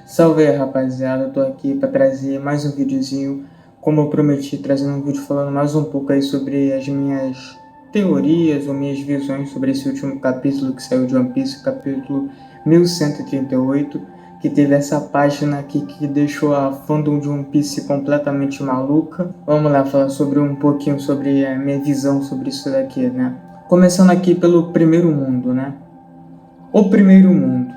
Salve aí, rapaziada, tô aqui para trazer mais um videozinho, como eu prometi, trazendo um vídeo falando mais um pouco aí sobre as minhas teorias ou minhas visões sobre esse último capítulo que saiu de One Piece, capítulo 1138, que teve essa página aqui que deixou a fandom de One Piece completamente maluca. Vamos lá falar sobre um pouquinho sobre a minha visão sobre isso daqui, né? Começando aqui pelo primeiro mundo, né? O primeiro mundo.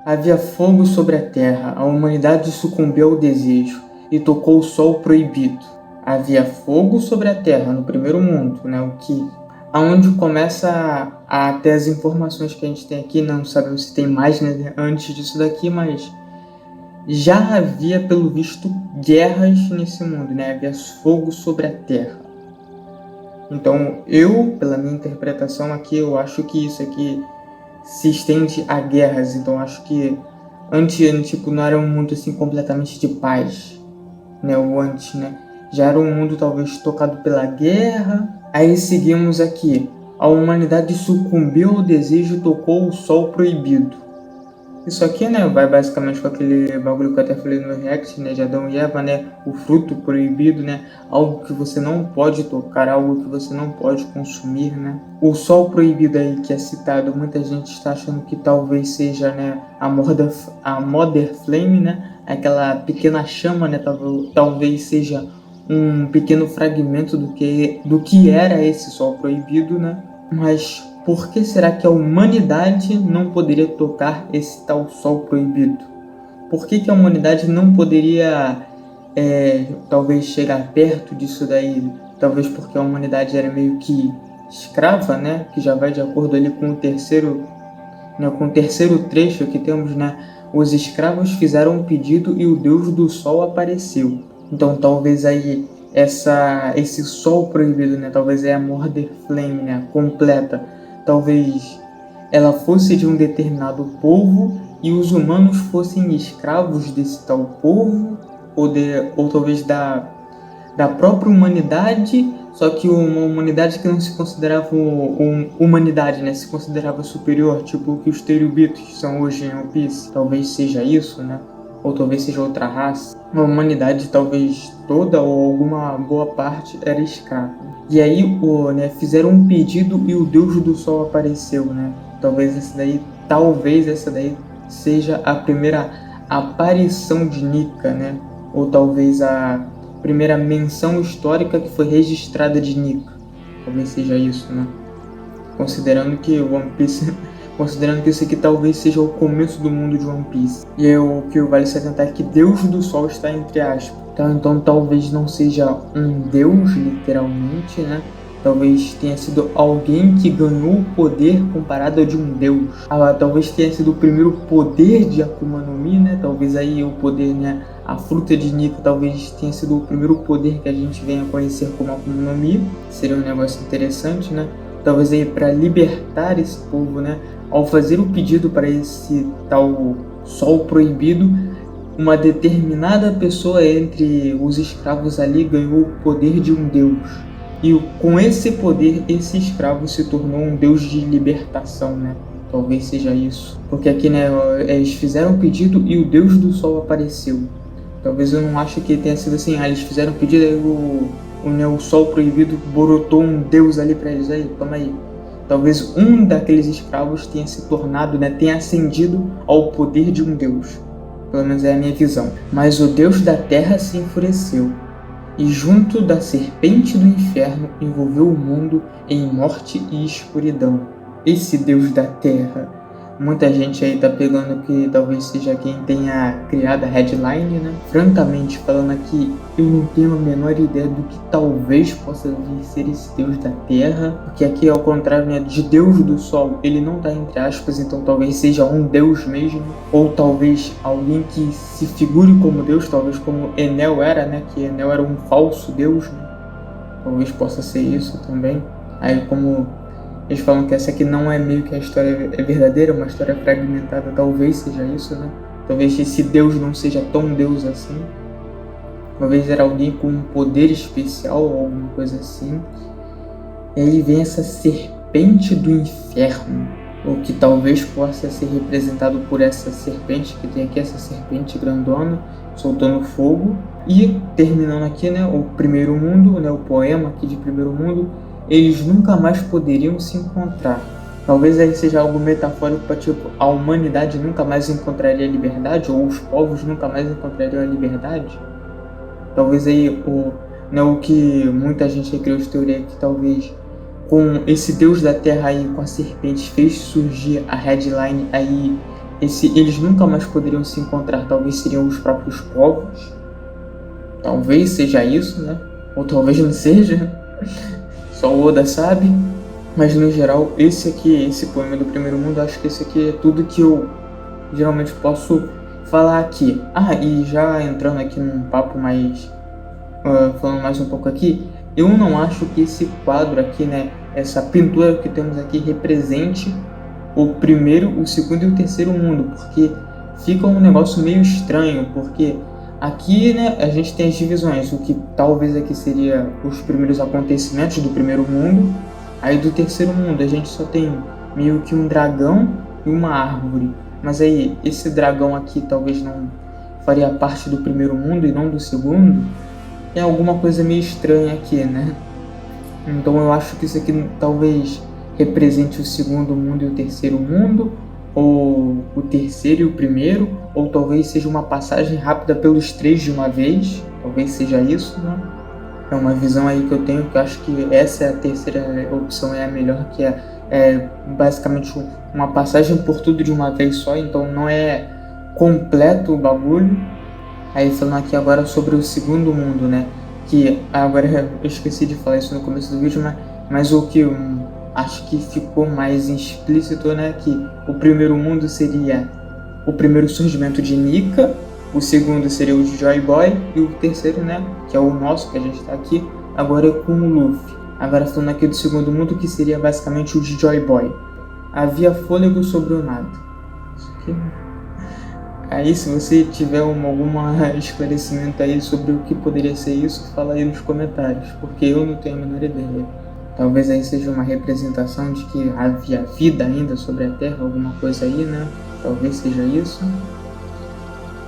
Havia fogo sobre a terra, a humanidade sucumbiu ao desejo e tocou o sol proibido. Havia fogo sobre a terra no primeiro mundo, né? Aonde começa a ter as informações que a gente tem aqui, não sabemos se tem mais, né, antes disso daqui, mas já havia, pelo visto, guerras nesse mundo, né? Havia fogo sobre a terra. Então, pela minha interpretação aqui, eu acho que isso aqui se estende a guerras. Então acho que antes, tipo, não era um mundo assim completamente de paz, né? O antes, né? Já era um mundo talvez tocado pela guerra. Aí seguimos aqui. A humanidade sucumbiu ao desejo e tocou o sol proibido. Isso aqui, né, vai basicamente com aquele bagulho que eu até falei no meu react, né, de Adão e Eva, né, o fruto proibido, né, algo que você não pode tocar, algo que você não pode consumir, né. O sol proibido aí que é citado, muita gente está achando que talvez seja, né, a Mother Flame, né, aquela pequena chama, né, talvez seja um pequeno fragmento do que era esse sol proibido, né, mas por que será que a humanidade não poderia tocar esse tal sol proibido? Por que a humanidade não poderia, talvez, chegar perto disso daí? Talvez porque a humanidade era meio que escrava, né? Que já vai de acordo ali com o terceiro, né? Com o terceiro trecho que temos, né? Os escravos fizeram um pedido e o Deus do Sol apareceu. Então talvez aí esse sol proibido, né? Talvez é a Mother Flame, né? Completa. Talvez ela fosse de um determinado povo e os humanos fossem escravos desse tal povo, ou talvez da própria humanidade, só que uma humanidade que não se considerava humanidade, né? Se considerava superior, tipo o que os Terubitos são hoje em One Piece. Talvez seja isso, né? Ou talvez seja outra raça. A humanidade, talvez toda ou alguma boa parte, era escrava. E aí, né, fizeram um pedido e o Deus do Sol apareceu, né? Talvez essa daí seja a primeira aparição de Nika, né? Ou talvez a primeira menção histórica que foi registrada de Nika. Talvez seja isso, né? Considerando que isso aqui talvez seja o começo do mundo de One Piece. E aí, o que vale se atentar é que Deus do Sol está entre aspas. Então talvez não seja um Deus, literalmente, né? Talvez tenha sido alguém que ganhou o poder comparado a de um Deus. Talvez tenha sido o primeiro poder de Akuma no Mi, né? Talvez aí o poder, né? A fruta de Nika talvez tenha sido o primeiro poder que a gente venha a conhecer como Akuma no Mi. Seria um negócio interessante, né? Talvez aí para libertar esse povo, né? Ao fazer o pedido para esse tal sol proibido, uma determinada pessoa entre os escravos ali ganhou o poder de um deus. E com esse poder, esse escravo se tornou um deus de libertação, né? Talvez seja isso. Porque aqui, né, eles fizeram o pedido e o Deus do Sol apareceu. Talvez eu não ache que tenha sido assim, eles fizeram o pedido e o Sol proibido brotou um deus ali para eles. Aí, toma aí. Talvez um daqueles escravos tenha se tornado, né, tenha ascendido ao poder de um deus. Pelo menos é a minha visão. Mas o Deus da Terra se enfureceu, e junto da serpente do inferno envolveu o mundo em morte e escuridão. Esse Deus da Terra, muita gente aí tá pegando que talvez seja quem tenha criado a headline, né? Francamente falando aqui, eu não tenho a menor ideia do que talvez possa vir ser esse Deus da Terra, porque aqui ao contrário, né, de Deus do Sol, ele não tá entre aspas, então talvez seja um Deus mesmo, ou talvez alguém que se figure como Deus, talvez como Enel era, né, que Enel era um falso Deus, né? Talvez possa ser isso também. Aí como eles falam que essa aqui não é meio que a história é verdadeira, uma história fragmentada, talvez seja isso, né? Talvez esse Deus não seja tão Deus assim. Talvez era alguém com um poder especial ou alguma coisa assim. E aí vem essa serpente do inferno. o que talvez possa ser representado por essa serpente que tem aqui, essa serpente grandona soltando fogo. E terminando aqui, né, o primeiro mundo, né, o poema aqui de primeiro mundo, eles nunca mais poderiam se encontrar. Talvez aí seja algo metafórico para tipo, a humanidade nunca mais encontraria a liberdade, ou os povos nunca mais encontrariam a liberdade. Talvez aí o que muita gente criou de teoria que talvez com esse deus da terra aí, com a serpente, fez surgir a headline aí, eles nunca mais poderiam se encontrar, talvez seriam os próprios povos. Talvez seja isso, né? Ou talvez não seja. Só o Oda sabe. Mas no geral, esse poema do primeiro mundo, acho que esse aqui é tudo que eu geralmente posso falar aqui. E já entrando aqui num papo mais... falando mais um pouco aqui, eu não acho que esse quadro aqui, né, essa pintura que temos aqui represente o primeiro, o segundo e o terceiro mundo, porque fica um negócio meio estranho, porque aqui, né, a gente tem as divisões, o que talvez aqui seria os primeiros acontecimentos do primeiro mundo, aí do terceiro mundo a gente só tem meio que um dragão e uma árvore, mas aí esse dragão aqui talvez não faria parte do primeiro mundo e não do segundo. Tem alguma coisa meio estranha aqui, né? Então eu acho que isso aqui talvez represente o segundo mundo e o terceiro mundo, ou o terceiro e o primeiro, ou talvez seja uma passagem rápida pelos três de uma vez, talvez seja isso, né? É uma visão aí que eu tenho, que eu acho que essa é a terceira opção, é a melhor, que é basicamente uma passagem por tudo de uma vez só, então não é completo o bagulho. Aí falando aqui agora sobre o segundo mundo, né? Que agora eu esqueci de falar isso no começo do vídeo, mas o que eu acho que ficou mais explícito, né? Que o primeiro mundo seria o primeiro surgimento de Nika, o segundo seria o de Joy Boy e o terceiro, né? Que é o nosso, que a gente tá aqui, agora é com o Luffy. Agora falando aqui do segundo mundo, que seria basicamente o de Joy Boy. Havia fôlego sobre o nada. Isso aqui... Aí se você tiver algum esclarecimento aí sobre o que poderia ser isso, fala aí nos comentários, porque eu não tenho a menor ideia. Talvez aí seja uma representação de que havia vida ainda sobre a Terra, alguma coisa aí, né? Talvez seja isso.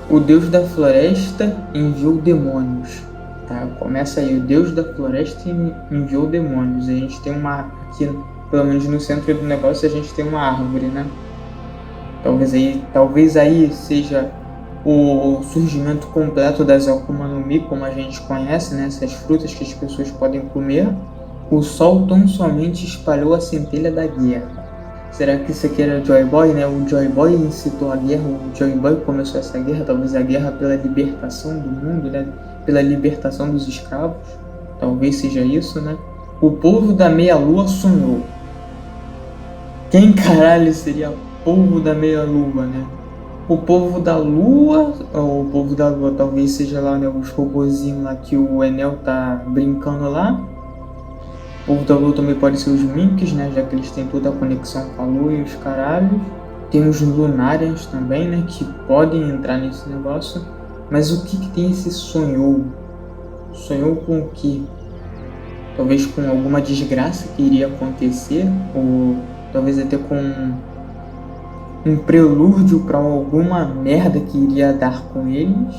O Deus da Floresta enviou demônios. Tá, começa aí, o Deus da Floresta enviou demônios. A gente tem aqui, pelo menos no centro do negócio, a gente tem uma árvore, né? Talvez aí seja o surgimento completo das Akuma no Mi, como a gente conhece, né? Essas frutas que as pessoas podem comer. O sol tão somente espalhou a centelha da guerra. Será que isso aqui era Joy Boy, né? O Joy Boy incitou a guerra, o Joy Boy começou essa guerra, talvez a guerra pela libertação do mundo, né? Pela libertação dos escravos. Talvez seja isso, né? O povo da meia-lua sonhou. Quem caralho seria povo da meia-lua, né? O povo da lua, ou o povo da lua talvez seja lá, né, os robozinhos lá que o Enel tá brincando lá. O povo da lua também pode ser os Minks, né, já que eles têm toda a conexão com a lua e os caralhos. Tem os Lunarians também, né, que podem entrar nesse negócio. Mas o que tem esse sonhou? Sonhou com o quê? Talvez com alguma desgraça que iria acontecer, ou talvez até com um prelúdio para alguma merda que iria dar com eles.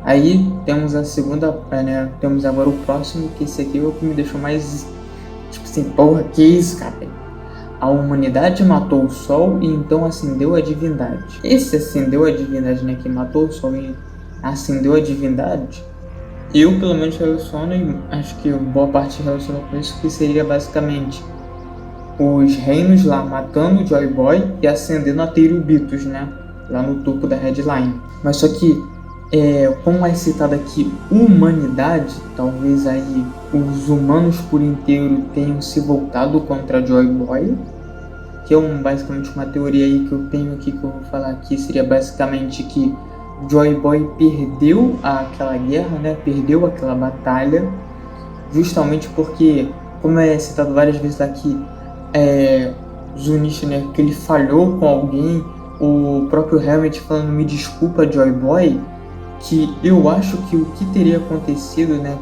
Aí temos a segunda, né? Temos agora o próximo, que esse aqui é o que me deixou mais tipo assim, porra, que isso, cara? A humanidade matou o sol e então acendeu a divindade. Esse acendeu a divindade, né? Que matou o sol e acendeu a divindade. Eu pelo menos relaciono, e acho que boa parte relaciona com isso, que seria basicamente os reinos lá matando o Joy Boy e acendendo a Teirubitos, né? Lá no topo da headline. Mas só que, como é citado aqui humanidade, talvez aí os humanos por inteiro tenham se voltado contra Joy Boy, que é basicamente uma teoria aí que eu tenho aqui, que eu vou falar aqui, seria basicamente que Joy Boy perdeu aquela guerra, né? Perdeu aquela batalha, justamente porque, como é citado várias vezes aqui, Zunisha, né, que ele falhou com alguém, o próprio Helmet falando me desculpa Joy Boy, que eu acho que o que teria acontecido, né,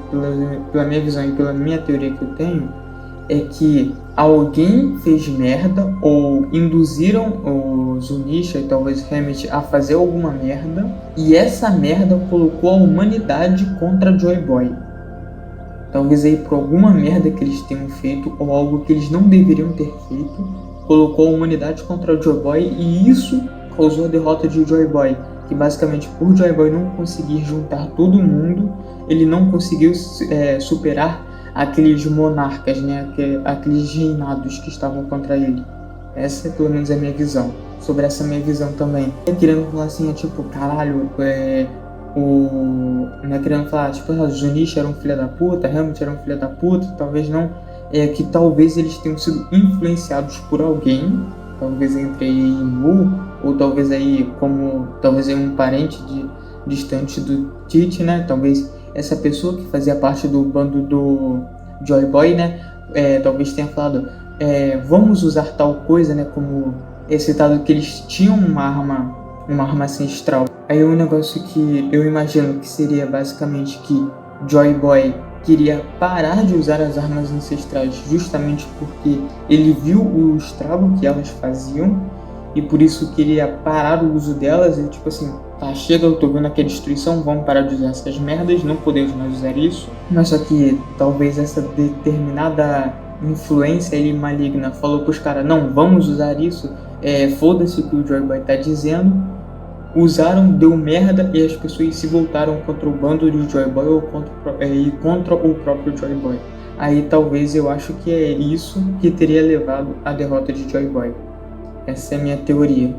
pela minha visão e pela minha teoria que eu tenho, é que alguém fez merda ou induziram o Zunisha e talvez Hammett a fazer alguma merda, e essa merda colocou a humanidade contra Joy Boy. Talvez aí por alguma merda que eles tenham feito ou algo que eles não deveriam ter feito, colocou a humanidade contra o Joy Boy, e isso causou a derrota de Joy Boy, que basicamente por Joy Boy não conseguir juntar todo mundo, ele não conseguiu superar aqueles monarcas, né, aqueles reinados que estavam contra ele. Essa é pelo menos a minha visão. Sobre essa minha visão também. Querendo falar assim, tipo, caralho, né, querendo falar, tipo, Zunisha era um filho da puta, Hammett era um filho da puta, talvez não, que talvez eles tenham sido influenciados por alguém, talvez entre aí Mu, ou talvez aí talvez aí um parente distante do Tite, né, talvez essa pessoa que fazia parte do bando do Joy Boy, né, talvez tenha falado, vamos usar tal coisa, né, como citado que eles tinham uma arma ancestral. Aí um negócio que eu imagino que seria basicamente que Joy Boy queria parar de usar as armas ancestrais justamente porque ele viu o estrago que elas faziam e por isso queria parar o uso delas e tipo assim, tá, chega, eu tô vendo aqui a destruição, vamos parar de usar essas merdas, não podemos mais usar isso. Mas só que talvez essa determinada influência maligna falou pros caras, não, vamos usar isso, foda-se o que o Joy Boy tá dizendo. Usaram, deu merda e as pessoas se voltaram contra o bando de Joy Boy ou contra o próprio Joy Boy. Aí talvez eu acho que é isso que teria levado à derrota de Joy Boy. Essa é a minha teoria.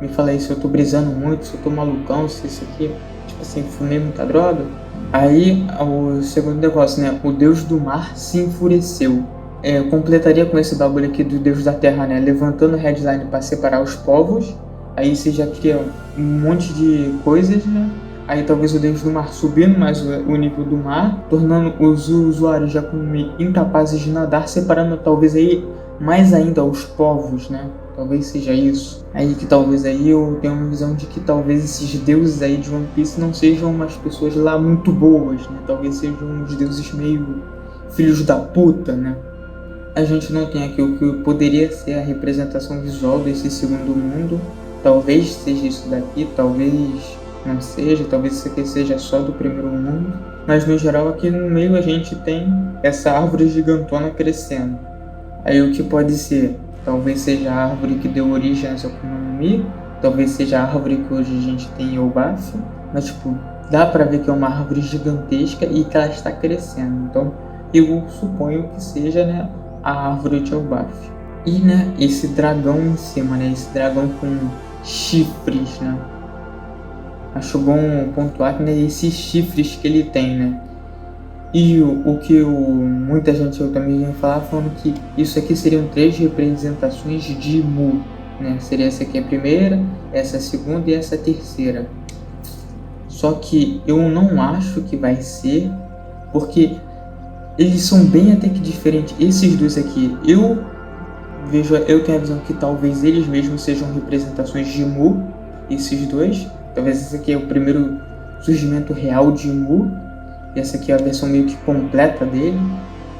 Me fala aí se eu tô brisando muito, se eu tô malucão, se isso aqui, tipo assim, fumei muita droga. Aí o segundo negócio, né? O deus do mar se enfureceu. Eu completaria com esse bagulho aqui do deus da terra, né? Levantando a headline para separar os povos. Aí você já cria um monte de coisas, né? Aí talvez o deus do mar subindo mais o nível do mar, tornando os usuários já como incapazes de nadar, separando talvez aí mais ainda os povos, né? Talvez seja isso. Aí que talvez aí eu tenha uma visão de que talvez esses deuses aí de One Piece não sejam umas pessoas lá muito boas, né? Talvez sejam uns deuses meio filhos da puta, né? A gente não tem aqui o que poderia ser a representação visual desse segundo mundo. Talvez seja isso daqui, talvez não seja, talvez isso aqui seja só do primeiro mundo. Mas no geral aqui no meio a gente tem essa árvore gigantona crescendo. Aí o que pode ser? Talvez seja a árvore que deu origem a Akuma no Mi, talvez seja a árvore que hoje a gente tem em Elbaf, mas tipo, dá pra ver que é uma árvore gigantesca e que ela está crescendo. Então eu suponho que seja, né, a árvore de Elbaf. E, né, esse dragão em cima, né, esse dragão com chifres, né. Acho bom pontuar que, né, esses chifres que ele tem, né. E o que muita gente eu também ia falar, falando que isso aqui seriam 3 representações de Mu, né. Seria essa aqui a primeira, essa a segunda e essa a terceira. Só que eu não acho que vai ser, porque eles são bem até que diferentes. Esses dois aqui, eu tenho a visão que talvez eles mesmos sejam representações de Mu, esses dois. Talvez esse aqui é o primeiro surgimento real de Mu, e essa aqui é a versão meio que completa dele,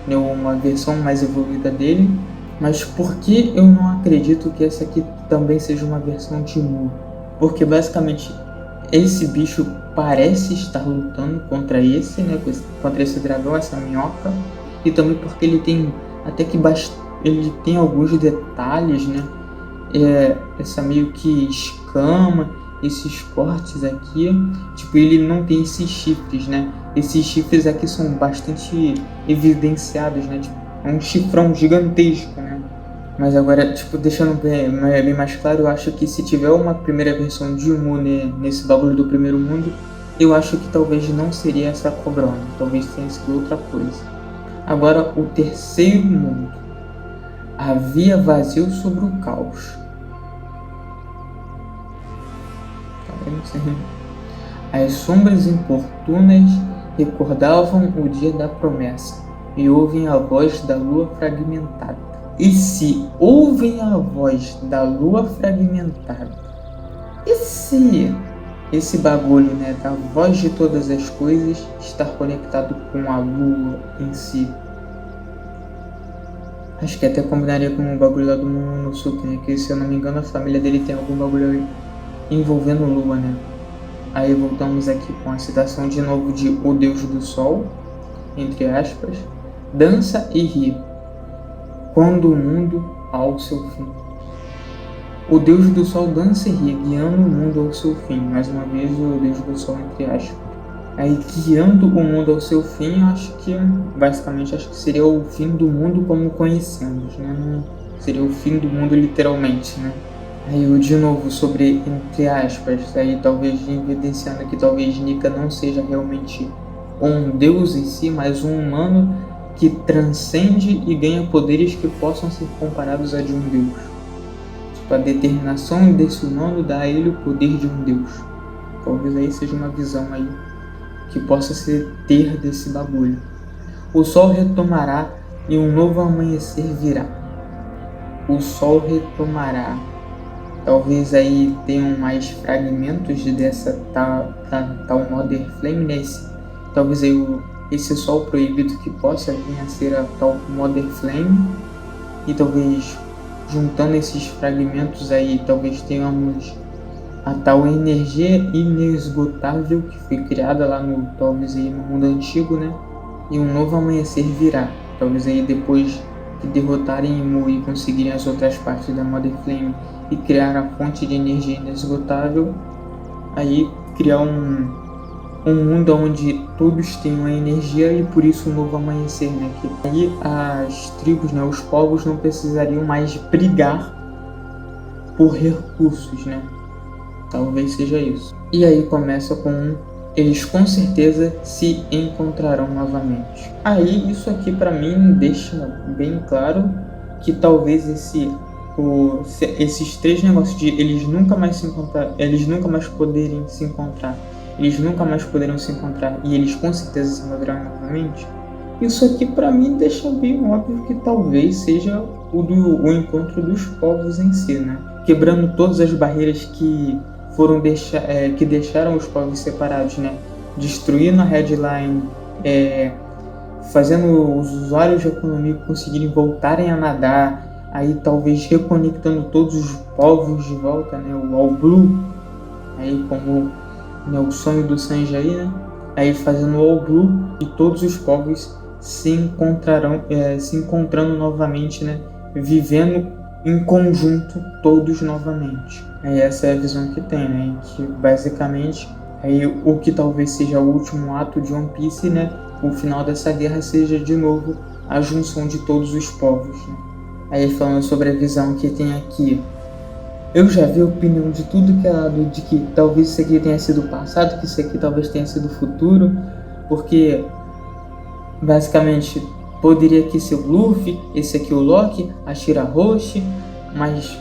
né, uma versão mais evoluída dele. Mas por que eu não acredito que essa aqui também seja uma versão de Mu? Porque basicamente esse bicho parece estar lutando contra esse, né, contra esse dragão, essa minhoca, e também porque ele tem até que ele tem alguns detalhes, né, essa meio que escama, esses cortes aqui, tipo, ele não tem esses chifres, né, esses chifres aqui são bastante evidenciados, né, tipo, é um chifrão gigantesco, né. Mas agora, tipo, deixando bem mais claro, eu acho que se tiver uma primeira versão de Mu nesse bagulho do primeiro mundo, eu acho que talvez não seria essa cobrona, talvez tenha sido outra coisa. Agora, o terceiro mundo. Havia vazio sobre o caos. As sombras importunas recordavam o dia da promessa e ouvem a voz da lua fragmentada. E se ouvem a voz da lua fragmentada, e se esse bagulho, né, da voz de todas as coisas estar conectado com a lua em si? Acho que até combinaria com o bagulho lá do Momonosuke, né? Que se eu não me engano a família dele tem algum bagulho aí envolvendo lua, né? Aí voltamos aqui com a citação de novo de O Deus do Sol, entre aspas, dança e ri, quando o mundo ao seu fim. O Deus do Sol dança e ri, guiando o mundo ao seu fim. Mais uma vez, o Deus do Sol, entre aspas. Aí, guiando o mundo ao seu fim, eu acho que, basicamente, acho que seria o fim do mundo como conhecemos, né? Não seria o fim do mundo literalmente, né? Aí, eu, de novo, sobre, entre aspas, aí talvez evidenciando que talvez Nika não seja realmente um deus em si, mas um humano que transcende e ganha poderes que possam ser comparados a de um deus. Tipo, a determinação desse humano dá a ele o poder de um deus. Talvez aí seja uma visão aí que possa ter desse bagulho. O sol retomará e um novo amanhecer virá. O sol retomará. Talvez aí tenham mais fragmentos dessa tal Mother Flame, né? Talvez aí esse sol proibido que possa vir a ser a tal Mother Flame. E talvez juntando esses fragmentos aí, talvez tenhamos a tal energia inesgotável que foi criada lá no, talvez aí no mundo antigo, né? E um novo amanhecer virá. Talvez aí depois que derrotarem Mu e conseguirem as outras partes da Mother Flame e criar a fonte de energia inesgotável, aí criar um mundo onde todos tenham a energia e por isso um novo amanhecer, né? Que aí as tribos, né, os povos não precisariam mais brigar por recursos, né? Talvez seja isso. E aí começa com eles com certeza se encontrarão novamente. Aí isso aqui para mim deixa bem claro que talvez esses três negócios de eles nunca mais se encontrar, eles nunca mais poderem se encontrar, eles nunca mais poderão se encontrar e eles com certeza se encontrarão novamente. Isso aqui para mim deixa bem óbvio que talvez seja o encontro dos povos em si, né? Quebrando todas as barreiras que que deixaram os povos separados, né? Destruindo a headline, fazendo os usuários de economia conseguirem voltarem a nadar, aí talvez reconectando todos os povos de volta, né? O All Blue, aí como, né, o sonho do Sanji aí, né? Aí fazendo o All Blue e todos os povos se encontrando novamente, né? Vivendo em conjunto todos novamente. Aí essa é a visão que tem, né? Que basicamente aí o que talvez seja o último ato de One Piece, né? O final dessa guerra seja de novo a junção de todos os povos, né? Aí falando sobre a visão que tem aqui, eu já vi a opinião de tudo que é lado, de que talvez isso aqui tenha sido o passado, que isso aqui talvez tenha sido o futuro, porque basicamente poderia aqui ser o Luffy, esse aqui o Loki, a Shirahoshi, mas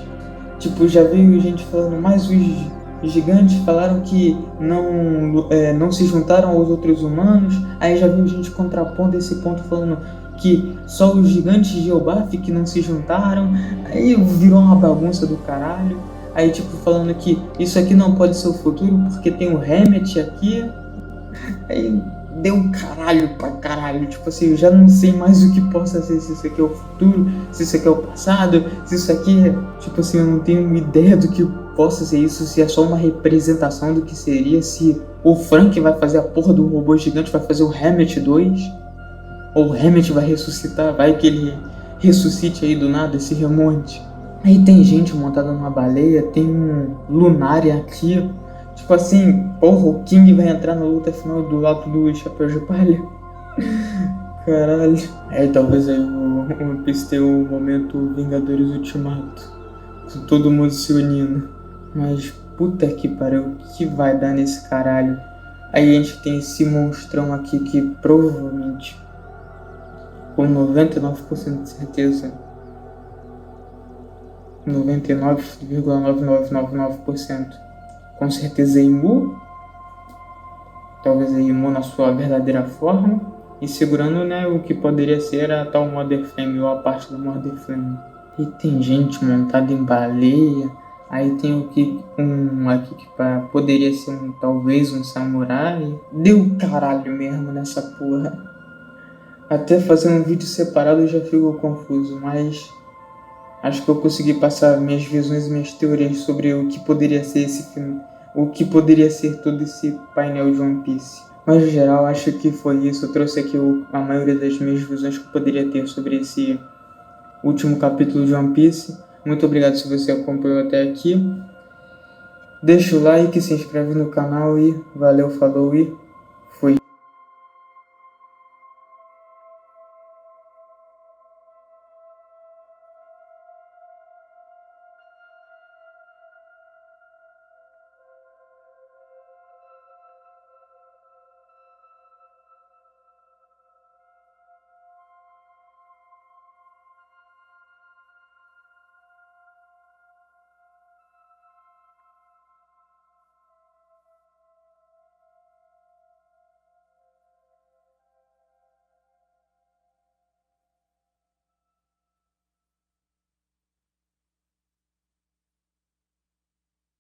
tipo, já veio gente falando, mas os gigantes falaram que não se juntaram aos outros humanos, aí já veio gente contrapondo esse ponto falando que só os gigantes de Elbaf que não se juntaram, aí virou uma bagunça do caralho, aí tipo falando que isso aqui não pode ser o futuro porque tem o Hammett aqui, aí deu um caralho pra caralho, tipo assim, eu já não sei mais o que possa ser, se isso aqui é o futuro, se isso aqui é o passado, se isso aqui é, tipo assim, eu não tenho ideia do que possa ser isso, se é só uma representação do que seria, se o Frank vai fazer a porra do robô gigante, vai fazer o Hammett 2, ou o Hammett vai ressuscitar, vai que ele ressuscite aí do nada, esse remonte. Aí tem gente montada numa baleia, tem um Lunária aqui. Tipo assim, porra, o King vai entrar na luta final do lado do Chapéu de Palha. Caralho. Aí talvez aí o One Piece tenha o momento Vingadores Ultimato. Todo mundo se unindo. Mas puta que pariu, o que vai dar nesse caralho? Aí a gente tem esse monstrão aqui que provavelmente, com 99% de certeza, 99,9999%, com certeza é Imu, talvez a Imu na sua verdadeira forma, e segurando, né, o que poderia ser a tal Mother Flame, ou a parte da Mother Flame. E tem gente montada em baleia, aí tem aqui que poderia ser talvez um samurai. Deu caralho mesmo nessa porra. Até fazer um vídeo separado eu já fico confuso, mas acho que eu consegui passar minhas visões e minhas teorias sobre o que poderia ser esse filme, o que poderia ser todo esse painel de One Piece. Mas, no geral, acho que foi isso. Eu trouxe aqui a maioria das minhas visões que eu poderia ter sobre esse último capítulo de One Piece. Muito obrigado se você acompanhou até aqui. Deixa o like, se inscreve no canal e valeu, falou e fui.